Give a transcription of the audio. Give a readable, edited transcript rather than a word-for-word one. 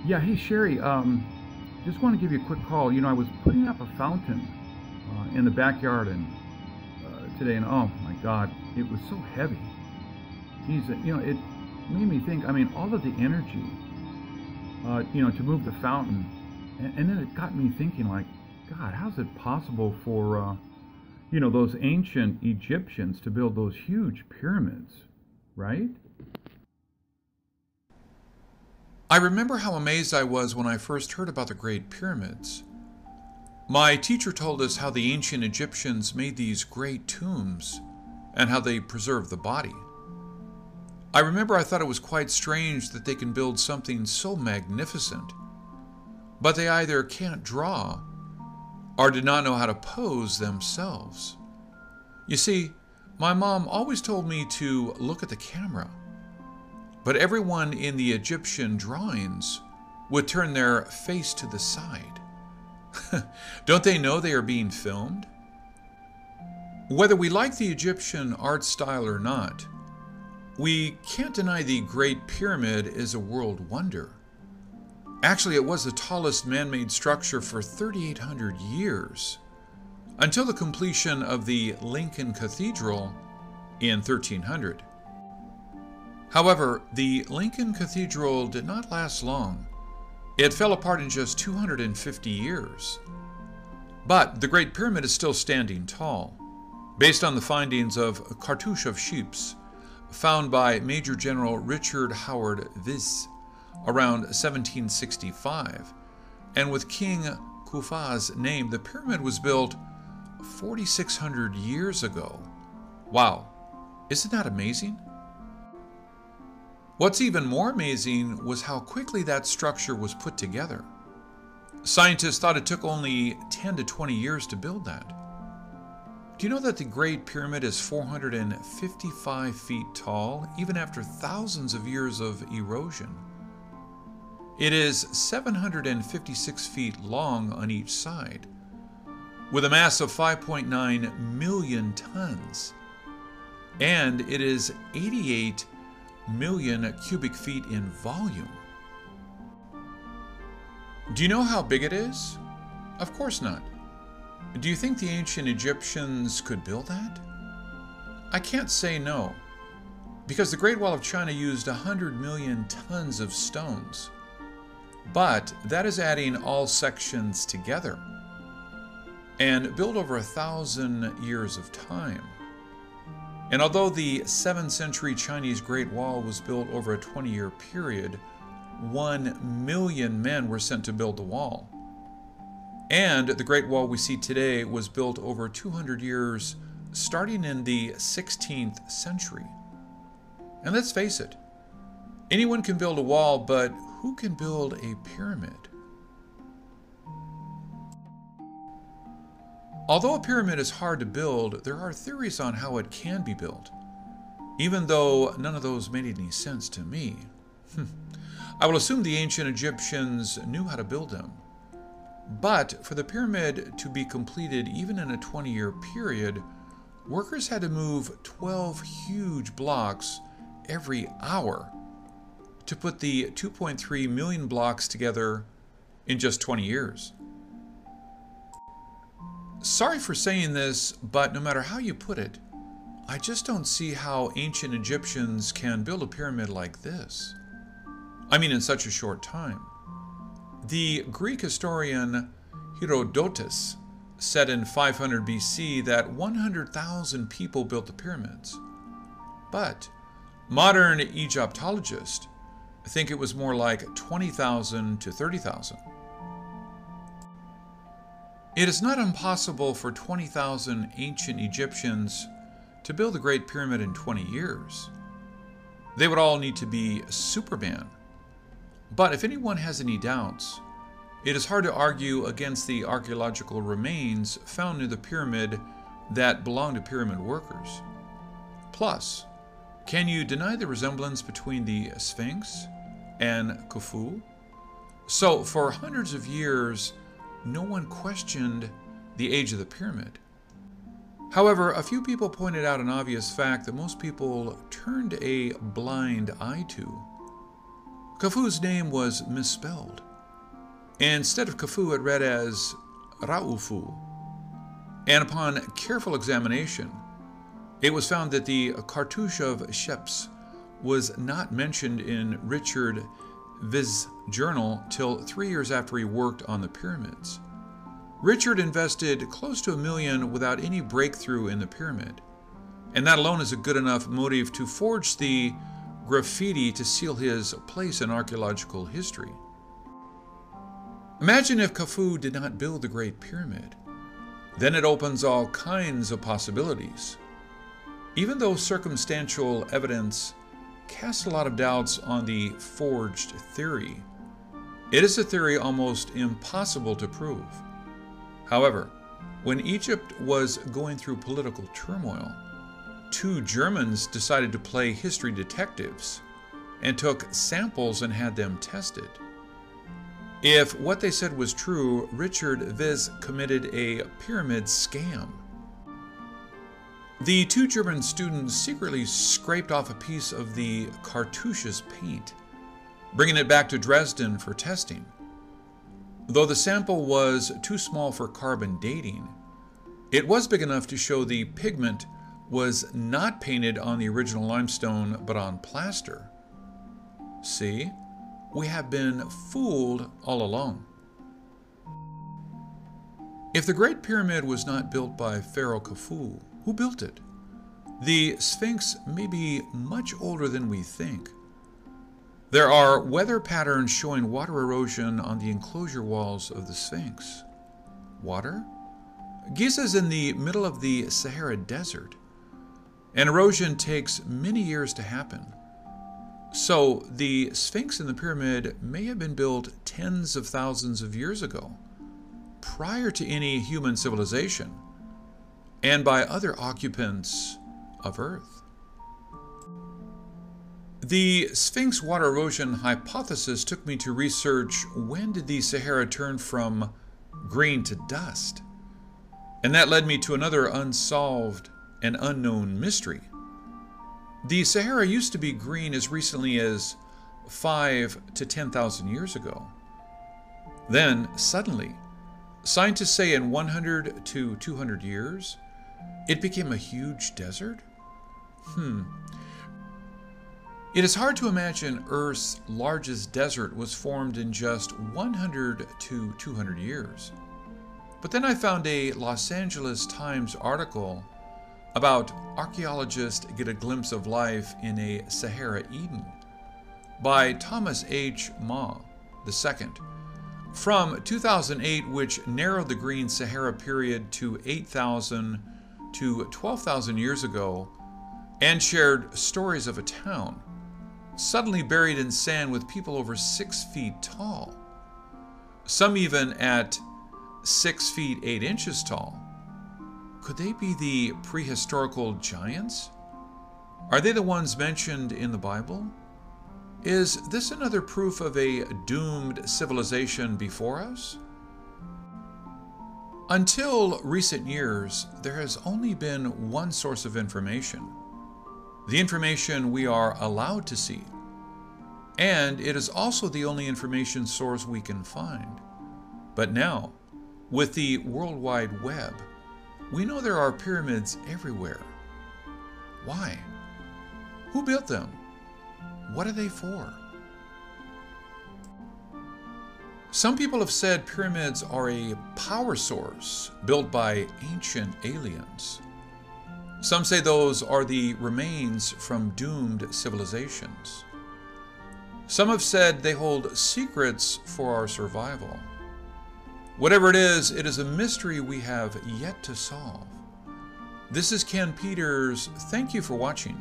Yeah, hey Sherry, just want to give you a quick call. I was putting up a fountain in the backyard and today, and oh my God, it was so heavy. Geez, it made me think. I mean, all of the energy, to move the fountain, and then it got me thinking, like, God, how's it possible for, those ancient Egyptians to build those huge pyramids, right? I remember how amazed I was when I first heard about the Great Pyramids. My teacher told us how the ancient Egyptians made these great tombs and how they preserved the body. I remember I thought it was quite strange that they can build something so magnificent, but they either can't draw or did not know how to pose themselves. You see, my mom always told me to look at the camera, but everyone in the Egyptian drawings would turn their face to the side. Don't they know they are being filmed? Whether we like the Egyptian art style or not, we can't deny the Great Pyramid is a world wonder. Actually, it was the tallest man-made structure for 3,800 years, until the completion of the Lincoln Cathedral in 1300. However, the Lincoln Cathedral did not last long. It fell apart in just 250 years. But the Great Pyramid is still standing tall, based on the findings of cartouche of sheeps found by Major General Richard Howard Wyss around 1765. And with King Khufu's name, the pyramid was built 4,600 years ago. Wow, isn't that amazing? What's even more amazing was how quickly that structure was put together. Scientists thought it took only 10 to 20 years to build that. Do you know that the Great Pyramid is 455 feet tall, even after thousands of years of erosion? It is 756 feet long on each side, with a mass of 5.9 million tons, and it is 88 million cubic feet in volume. Do you know how big it is? Of course not. Do you think the ancient Egyptians could build that? I can't say no, because the Great Wall of China used 100 million tons of stones. But that is adding all sections together and built over 1,000 years of time. And although the 7th century Chinese Great Wall was built over a 20-year period, 1 million men were sent to build the wall. And the Great Wall we see today was built over 200 years, starting in the 16th century. And let's face it, anyone can build a wall, but who can build a pyramid? Although a pyramid is hard to build, there are theories on how it can be built, even though none of those made any sense to me. I will assume the ancient Egyptians knew how to build them. But for the pyramid to be completed even in a 20-year period, workers had to move 12 huge blocks every hour to put the 2.3 million blocks together in just 20 years. Sorry for saying this, but no matter how you put it, I just don't see how ancient Egyptians can build a pyramid like this. I mean, in such a short time. The Greek historian Herodotus said in 500 BC that 100,000 people built the pyramids. But modern Egyptologists think it was more like 20,000 to 30,000. It is not impossible for 20,000 ancient Egyptians to build the Great Pyramid in 20 years. They would all need to be Superman. But if anyone has any doubts, it is hard to argue against the archaeological remains found near the pyramid that belong to pyramid workers. Plus, can you deny the resemblance between the Sphinx and Khufu? So, for hundreds of years, no one questioned the age of the pyramid. However, a few people pointed out an obvious fact that most people turned a blind eye to. Khufu's name was misspelled. Instead of Khufu, it read as Raufu. And upon careful examination, it was found that the cartouche of Sheps was not mentioned in Richard Viz's journal till 3 years after he worked on the pyramids. Richard invested close to $1 million without any breakthrough in the pyramid, and that alone is a good enough motive to forge the graffiti to seal his place in archaeological history. Imagine if Khufu did not build the Great Pyramid. Then it opens all kinds of possibilities. Even though circumstantial evidence casts a lot of doubts on the forged theory, it is a theory almost impossible to prove. However, when Egypt was going through political turmoil, 2 Germans decided to play history detectives and took samples and had them tested. If what they said was true, Richard Viz committed a pyramid scam. The 2 German students secretly scraped off a piece of the cartouche's paint, bringing it back to Dresden for testing. Though the sample was too small for carbon dating, it was big enough to show the pigment was not painted on the original limestone but on plaster. See, we have been fooled all along. If the Great Pyramid was not built by Pharaoh Khufu, who built it? The Sphinx may be much older than we think. There are weather patterns showing water erosion on the enclosure walls of the Sphinx. Water? Giza is in the middle of the Sahara Desert, and erosion takes many years to happen. So the Sphinx and the pyramid may have been built tens of thousands of years ago, prior to any human civilization, and by other occupants of Earth. The Sphinx water erosion hypothesis took me to research when did the Sahara turn from green to dust, and that led me to another unsolved and unknown mystery. The Sahara used to be green as recently as 5 to 10,000 years ago. Then, suddenly, scientists say in 100 to 200 years, it became a huge desert? It is hard to imagine Earth's largest desert was formed in just 100 to 200 years. But then I found a Los Angeles Times article about archaeologists get a glimpse of life in a Sahara Eden by Thomas H. Ma II from 2008, which narrowed the Green Sahara period to 8,000 to 12,000 years ago and shared stories of a town suddenly buried in sand with people over 6 feet tall, some even at 6 feet 8 inches tall. Could they be the prehistorical giants? Are they the ones mentioned in the Bible? Is this another proof of a doomed civilization before us? Until recent years, there has only been one source of information, the information we are allowed to see. And it is also the only information source we can find. But now, with the World Wide Web, we know there are pyramids everywhere. Why? Who built them? What are they for? Some people have said pyramids are a power source built by ancient aliens. Some say those are the remains from doomed civilizations. Some have said they hold secrets for our survival. Whatever it is a mystery we have yet to solve. This is Ken Peters. Thank you for watching.